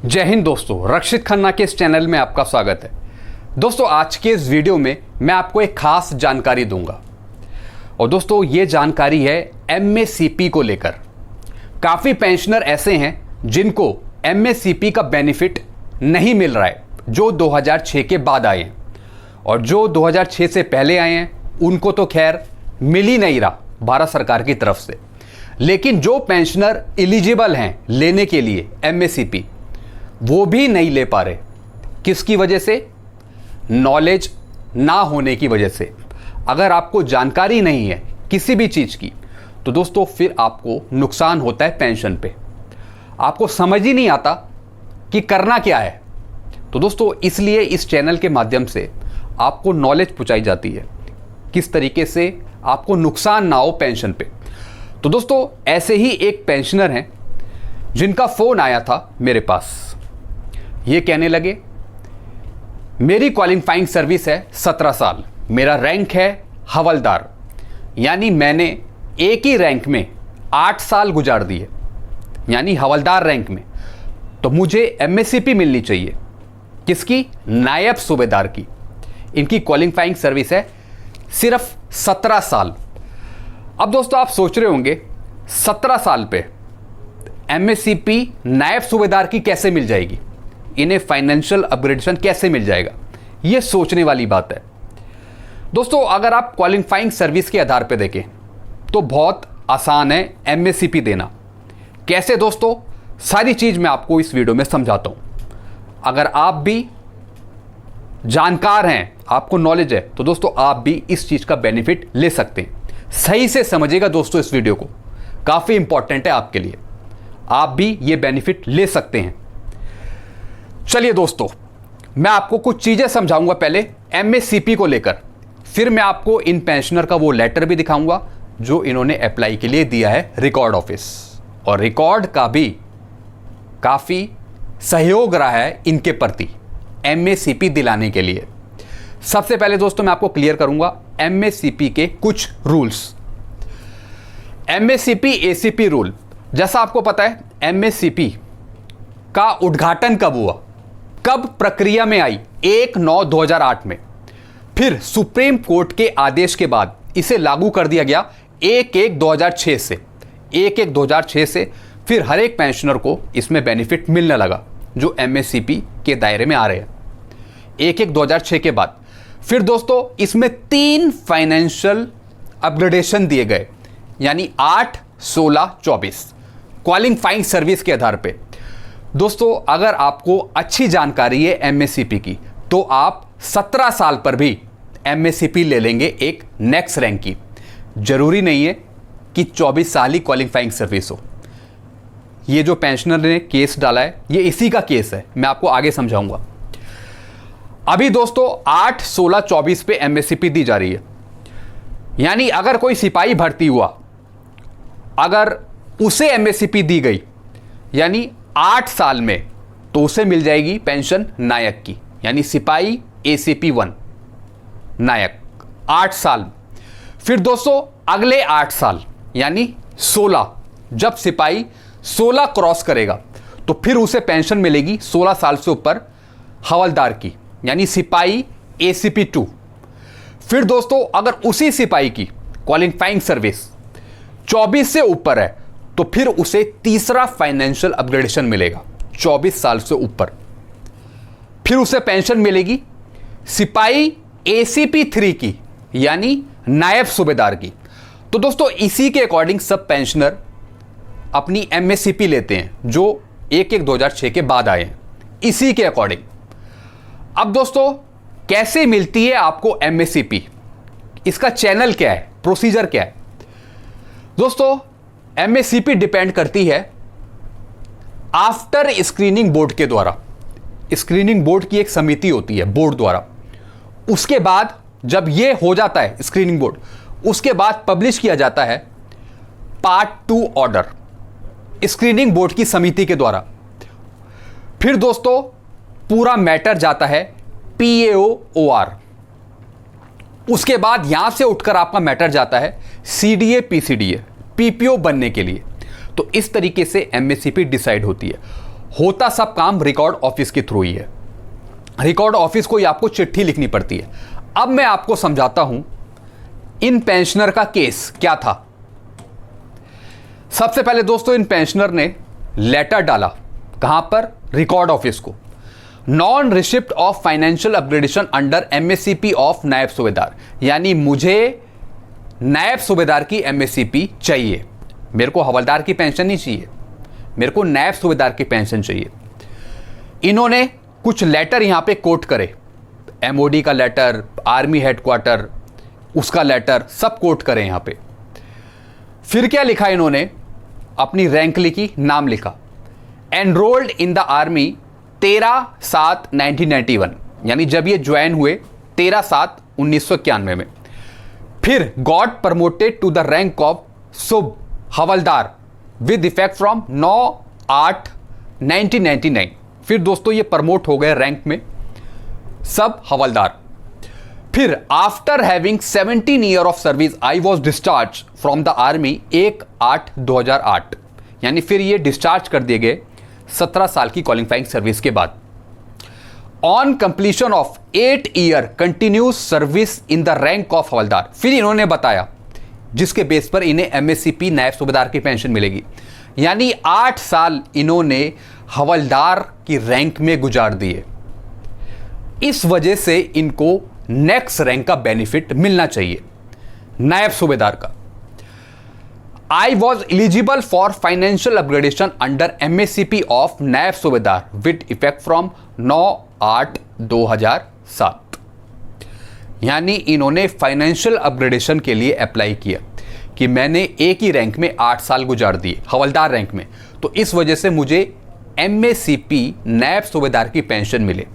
जय हिंद दोस्तों, रक्षित खन्ना के इस चैनल में आपका स्वागत है। दोस्तों, आज के इस वीडियो में मैं आपको एक खास जानकारी दूंगा और दोस्तों ये जानकारी है एमएससीपी को लेकर। काफ़ी पेंशनर ऐसे हैं जिनको एमएससीपी का बेनिफिट नहीं मिल रहा है, जो 2006 के बाद आए हैं, और जो 2006 से पहले आए हैं उनको तो खैर मिल ही नहीं रहा भारत सरकार की तरफ से। लेकिन जो पेंशनर एलिजिबल हैं लेने के लिए एमएससीपी, वो भी नहीं ले पा रहे। किसकी वजह से? नॉलेज ना होने की वजह से। अगर आपको जानकारी नहीं है किसी भी चीज़ की तो दोस्तों फिर आपको नुकसान होता है पेंशन पे। आपको समझ ही नहीं आता कि करना क्या है। तो दोस्तों इसलिए इस चैनल के माध्यम से आपको नॉलेज पहुंचाई जाती है किस तरीके से आपको नुकसान ना हो पेंशन पे। तो दोस्तों ऐसे ही एक पेंशनर हैं जिनका फ़ोन आया था मेरे पास। ये कहने लगे, मेरी क्वालिफाइंग सर्विस है 17 साल, मेरा रैंक है हवलदार, यानी मैंने एक ही रैंक में 8 साल गुजार दिए, यानी हवलदार रैंक में। तो मुझे एमएससीपी मिलनी चाहिए। किसकी? नायब सूबेदार की। इनकी क्वालिफाइंग सर्विस है सिर्फ 17 साल। अब दोस्तों आप सोच रहे होंगे 17 साल पे एमएससीपी नायब सूबेदार की कैसे मिल जाएगी, इन्हें फाइनेंशियल अपग्रेडेशन कैसे मिल जाएगा? ये सोचने वाली बात है। दोस्तों अगर आप क्वालिफाइंग सर्विस के आधार पर देखें तो बहुत आसान है एमएससीपी देना। कैसे दोस्तों? सारी चीज़ मैं आपको इस वीडियो में समझाता हूँ। अगर आप भी जानकार हैं, आपको नॉलेज है, तो दोस्तों आप भी इस चीज़ का बेनिफिट ले सकते हैं। सही से समझिएगा दोस्तों इस वीडियो को, काफ़ी इंपॉर्टेंट है आपके लिए। आप भी ये बेनिफिट ले सकते हैं। चलिए दोस्तों, मैं आपको कुछ चीज़ें समझाऊंगा पहले एमएससीपी को लेकर, फिर मैं आपको इन पेंशनर का वो लेटर भी दिखाऊंगा जो इन्होंने अप्लाई के लिए दिया है रिकॉर्ड ऑफिस, और रिकॉर्ड का भी काफ़ी सहयोग रहा है इनके प्रति एमएससीपी दिलाने के लिए। सबसे पहले दोस्तों मैं आपको क्लियर करूंगा एमएससीपी के कुछ रूल्स। एमएससीपी एसीपी रूल, जैसा आपको पता है एमएससीपी का उद्घाटन कब हुआ, कब प्रक्रिया में आई? 1/9/2008 में। फिर सुप्रीम कोर्ट के आदेश के बाद इसे लागू कर दिया गया 1/1/2006 से। 1/1/2006 से फिर हर एक पेंशनर को इसमें बेनिफिट मिलने लगा जो एमएससीपी के दायरे में आ रहे हैं 1/1/2006 के बाद। फिर दोस्तों इसमें 3 फाइनेंशियल अपग्रेडेशन दिए गए, यानी 8, 16, 24 क्वालिफाइंग सर्विस के आधार पे। दोस्तों अगर आपको अच्छी जानकारी है एमएससीपी की तो आप 17 साल पर भी एमएससीपी ले लेंगे एक नेक्स्ट रैंक की। जरूरी नहीं है कि 24 साल ही क्वालिफाइंग सर्विस हो। ये जो पेंशनर ने केस डाला है ये इसी का केस है, मैं आपको आगे समझाऊंगा। अभी दोस्तों 8, 16, 24 पे एमएससीपी दी जा रही है, यानी अगर कोई सिपाही भर्ती हुआ, अगर उसे एमएससीपी दी गई यानी 8 साल में, तो उसे मिल जाएगी पेंशन नायक की, यानी सिपाही एसीपी 1 नायक 8 साल। फिर दोस्तों अगले 8 साल यानी 16, जब सिपाही 16 क्रॉस करेगा तो फिर उसे पेंशन मिलेगी 16 साल से ऊपर हवलदार की, यानी सिपाही एसीपी 2। फिर दोस्तों अगर उसी सिपाही की क्वालिफाइंग सर्विस 24 से ऊपर है तो फिर उसे तीसरा फाइनेंशियल अपग्रेडेशन मिलेगा 24 साल से ऊपर। फिर उसे पेंशन मिलेगी सिपाही एसीपी 3 की, यानी नायब सूबेदार की। तो दोस्तों इसी के अकॉर्डिंग सब पेंशनर अपनी एमएससीपी लेते हैं जो 1/1/2006 के बाद आए हैं, इसी के अकॉर्डिंग। अब दोस्तों कैसे मिलती है आपको एमएससीपी, इसका चैनल क्या है, प्रोसीजर क्या है? दोस्तों एमएससीपी डिपेंड करती है आफ्टर स्क्रीनिंग बोर्ड के द्वारा। स्क्रीनिंग बोर्ड की एक समिति होती है बोर्ड द्वारा। उसके बाद जब ये हो जाता है स्क्रीनिंग बोर्ड, उसके बाद पब्लिश किया जाता है पार्ट 2 ऑर्डर स्क्रीनिंग बोर्ड की समिति के द्वारा। फिर दोस्तों पूरा मैटर जाता है PAO-OR। उसके बाद यहां से उठकर आपका मैटर जाता है CDA PCDA PPO बनने के लिए। तो इस तरीके से एमएससीपी डिसाइड होती है। होता सब काम रिकॉर्ड ऑफिस के थ्रू ही है। रिकॉर्ड ऑफिस को ही आपको चिट्ठी लिखनी पड़ती है। अब मैं आपको समझाता हूं इन पेंशनर का केस क्या था। सबसे पहले दोस्तों इन पेंशनर ने लेटर डाला, कहां पर? रिकॉर्ड ऑफिस को। Non receipt of financial upgradation under MSCP of नायब सूबेदार, यानी मुझे नायब सूबेदार की एमएससीपी चाहिए, मेरे को हवलदार की पेंशन नहीं चाहिए, मेरे को नायब सूबेदार की पेंशन चाहिए। इन्होंने कुछ लेटर यहां पे कोट करे, एमओडी का लेटर, आर्मी हेडक्वार्टर उसका लेटर, सब कोट करें यहां पे। फिर क्या लिखा इन्होंने? अपनी रैंक लिखी, नाम लिखा, एनरोल्ड इन द आर्मी 13/7/1991, यानी जब ये ज्वाइन हुए 13/7/1991 में। फिर got promoted to the rank of sub हवलदार विद इफेक्ट फ्रॉम 9/8/1999। फिर दोस्तों ये प्रमोट हो गए रैंक में सब हवलदार। फिर after having 17 year of service I was discharge from the army 1/8/2008, यानी फिर ये डिस्चार्ज कर दिए गए 17 साल की क्वालिफाइंग सर्विस के बाद। On completion of 8 year continuous service in the rank of havildar, फिर इन्होंने बताया जिसके बेस पर इन्हें एमएससीपी नायब सूबेदार की पेंशन मिलेगी, यानी 8 साल इन्होंने हवलदार की रैंक में गुजार दिए। इस वजह से इनको नेक्स्ट रैंक का बेनिफिट मिलना चाहिए, नायब सूबेदार का। I was eligible for financial upgradation under MSCP of नायब सूबेदार विद इफेक्ट फ्रॉम 9/8/2007, यानी इन्होंने फाइनेंशियल अपग्रेडेशन के लिए अप्लाई किया कि मैंने एक ही रैंक में 8 साल गुजार दिए, हवलदार रैंक में, तो इस वजह से मुझे एमएससीपी नायब सूबेदार की पेंशन मिले।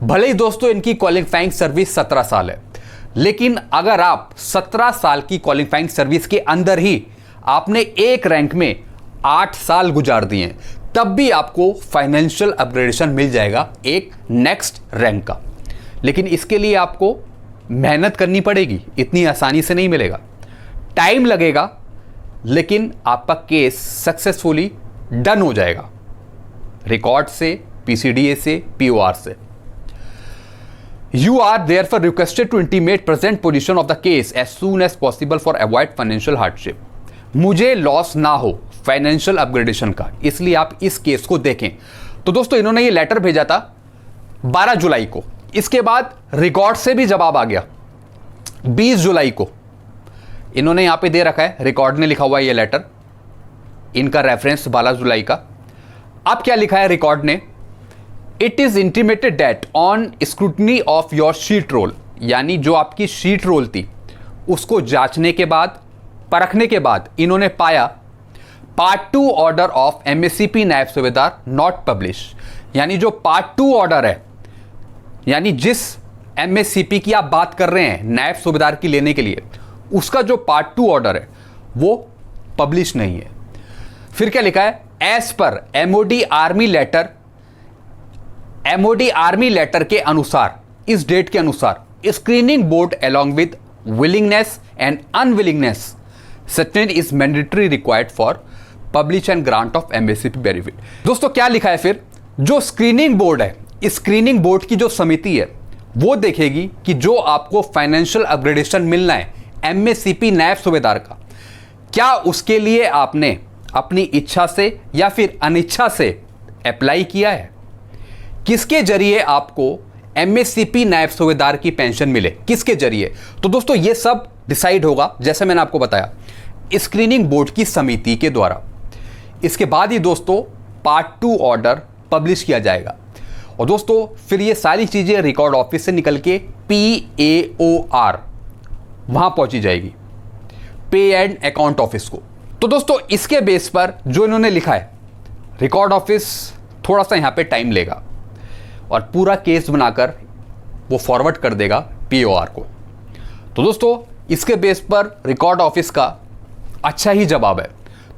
भले ही दोस्तों इनकी क्वालिफाइंग सर्विस 17 साल है, लेकिन अगर आप 17 साल की क्वालिफाइंग सर्विस के अंदर ही आपने एक रैंक में 8 साल गुजार दिए हैं, तब भी आपको फाइनेंशियल अपग्रेडेशन मिल जाएगा एक नेक्स्ट रैंक का। लेकिन इसके लिए आपको मेहनत करनी पड़ेगी, इतनी आसानी से नहीं मिलेगा, टाइम लगेगा, लेकिन आपका केस सक्सेसफुली डन हो जाएगा रिकॉर्ड से, पीसीडीए से, पीओआर से। You are therefore requested to intimate present position of the case as soon as possible for avoid financial hardship. मुझे लॉस ना हो फाइनेंशियल अपग्रेडेशन का, इसलिए आप इस केस को देखें। तो दोस्तों इन्होंने ये लेटर भेजा था 12 जुलाई को, इसके बाद रिकॉर्ड से भी जवाब आ गया 20 जुलाई को। इन्होंने यहां पे दे रखा है, रिकॉर्ड ने लिखा हुआ है ये लेटर, इनका रेफरेंस 12 जुलाई का। अब क्या लिखा है रिकॉर्ड ने? It is intimated that on scrutiny of your sheet roll, यानी जो आपकी शीट रोल थी उसको जांचने के बाद, परखने के बाद इन्होंने पाया पार्ट 2 ऑर्डर ऑफ एमएससीपी नायब सूबेदार नॉट पब्लिश, यानी जो पार्ट 2 ऑर्डर है, यानी जिस एमएससीपी की आप बात कर रहे हैं नायब सूबेदार की लेने के लिए, उसका जो पार्ट 2 ऑर्डर है वो पब्लिश नहीं है। फिर क्या लिखा है? As per MoD army letter के अनुसार, इस डेट के अनुसार, screening board along with willingness and unwillingness certain is mandatory required for publish and grant of MSCP benefit. दोस्तों क्या लिखा है फिर? जो स्क्रीनिंग बोर्ड है, इस स्क्रीनिंग बोर्ड की जो समिति है वो देखेगी कि जो आपको फाइनेंशियल अपग्रेडेशन मिलना है एमएससीपी नायब सूबेदार का, क्या उसके लिए आपने अपनी इच्छा से या फिर अनिच्छा से अप्लाई किया है, किसके जरिए आपको एमएससीपी नायब सूबेदार की पेंशन मिले, किसके जरिए। तो दोस्तों ये सब डिसाइड होगा, जैसे मैंने आपको बताया, स्क्रीनिंग बोर्ड की समिति के द्वारा। इसके बाद ही दोस्तों पार्ट 2 ऑर्डर पब्लिश किया जाएगा, और दोस्तों फिर ये सारी चीजें रिकॉर्ड ऑफिस से निकल के PAOR वहां पहुंची जाएगी, पे एंड अकाउंट ऑफिस को। तो दोस्तों इसके बेस पर जो इन्होंने लिखा है, रिकॉर्ड ऑफिस थोड़ा सा यहां पे टाइम लेगा और पूरा केस बनाकर वो फॉरवर्ड कर देगा POR को। तो दोस्तों इसके बेस पर रिकॉर्ड ऑफिस का अच्छा ही जवाब है।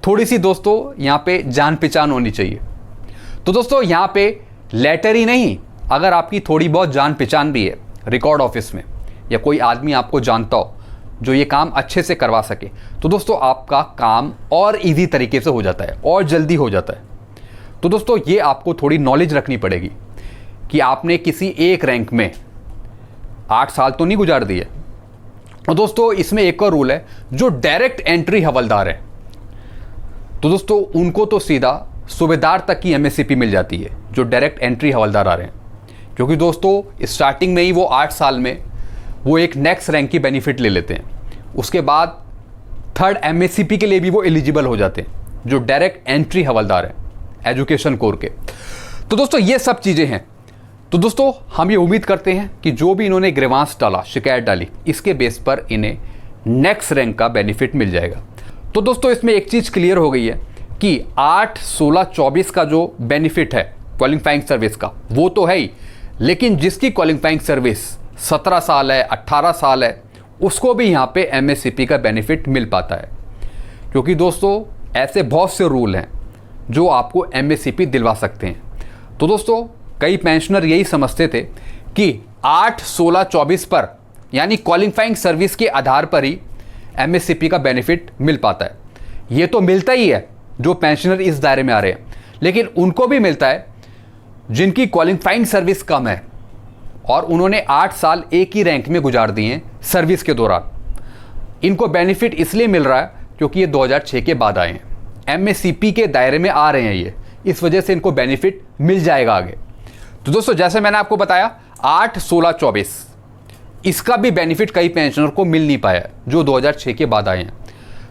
थोड़ी सी दोस्तों यहाँ पे जान पहचान होनी चाहिए। तो दोस्तों यहाँ पे लेटर ही नहीं, अगर आपकी थोड़ी बहुत जान पहचान भी है रिकॉर्ड ऑफिस में, या कोई आदमी आपको जानता हो जो ये काम अच्छे से करवा सके, तो दोस्तों आपका काम और इजी तरीके से हो जाता है और जल्दी हो जाता है। तो दोस्तों ये आपको थोड़ी नॉलेज रखनी पड़ेगी कि आपने किसी एक रैंक में 8 साल तो नहीं गुजार दिए। और दोस्तों इसमें एक और रूल है, जो डायरेक्ट एंट्री हवलदार है तो दोस्तों उनको तो सीधा सूबेदार तक की एमएससीपी मिल जाती है, जो डायरेक्ट एंट्री हवलदार आ रहे हैं। क्योंकि दोस्तों स्टार्टिंग में ही वो 8 साल में वो एक नेक्स्ट रैंक की बेनिफिट ले लेते हैं, उसके बाद थर्ड एमएससीपी के लिए भी वो एलिजिबल हो जाते हैं, जो डायरेक्ट एंट्री हवलदार है एजुकेशन कोर के। तो दोस्तों ये सब चीज़ें हैं। तो दोस्तों हम ये उम्मीद करते हैं कि जो भी इन्होंने ग्रीवांस डाला, शिकायत डाली, इसके बेस पर इन्हें नेक्स्ट रैंक का बेनिफिट मिल जाएगा। तो दोस्तों इसमें एक चीज़ क्लियर हो गई है कि 8, 16, 24 का जो बेनिफिट है क्वालिफाइंग सर्विस का वो तो है ही, लेकिन जिसकी क्वालिफाइंग सर्विस 17 साल है, 18 साल है, उसको भी यहाँ पे एमएससीपी का बेनिफिट मिल पाता है। क्योंकि दोस्तों ऐसे बहुत से रूल हैं जो आपको एमएससीपी दिलवा सकते हैं। तो दोस्तों कई पेंशनर यही समझते थे कि 8, 16, 24 पर यानी क्वालिफाइंग सर्विस के आधार पर ही एमएससीपी का बेनिफिट मिल पाता है। ये तो मिलता ही है जो पेंशनर इस दायरे में आ रहे हैं, लेकिन उनको भी मिलता है जिनकी क्वालिफाइंग सर्विस कम है और उन्होंने 8 साल एक ही रैंक में गुजार दिए हैं सर्विस के दौरान। इनको बेनिफिट इसलिए मिल रहा है क्योंकि ये 2006 के बाद आए हैं, एमएससीपी के दायरे में आ रहे हैं ये, इस वजह से इनको बेनिफिट मिल जाएगा आगे। तो दोस्तों जैसे मैंने आपको बताया 8, 16, 24 इसका भी बेनिफिट कई पेंशनर को मिल नहीं पाया जो 2006 के बाद आए हैं।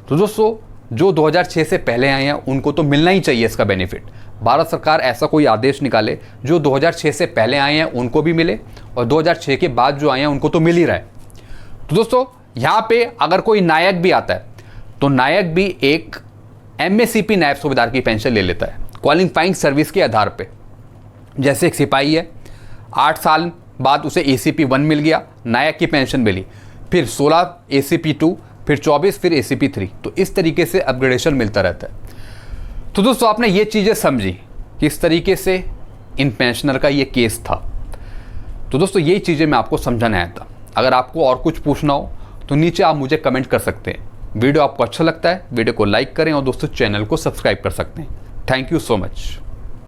तो दोस्तों जो 2006 से पहले आए हैं उनको तो मिलना ही चाहिए इसका बेनिफिट। भारत सरकार ऐसा कोई आदेश निकाले जो 2006 से पहले आए हैं उनको भी मिले और 2006 के बाद जो आए हैं उनको तो मिल ही रहा है। तो दोस्तों यहाँ पे अगर कोई नायक भी आता है तो नायक भी एक एमएससीपी नायब सूबेदार की पेंशन ले लेता है क्वालिफाइंग सर्विस के आधार पे। जैसे एक सिपाही है, 8 साल बाद उसे एसीपी 1 मिल गया, नायक की पेंशन मिली, फिर 16 एसीपी 2, फिर 24, फिर एसीपी 3। तो इस तरीके से अपग्रेडेशन मिलता रहता है। तो दोस्तों आपने ये चीज़ें समझी कि इस तरीके से इन पेंशनर का ये केस था। तो दोस्तों यही चीज़ें मैं आपको समझाना आया था। अगर आपको और कुछ पूछना हो तो नीचे आप मुझे कमेंट कर सकते हैं। वीडियो आपको अच्छा लगता है वीडियो को लाइक करें और दोस्तों चैनल को सब्सक्राइब कर सकते हैं। Thank you so much.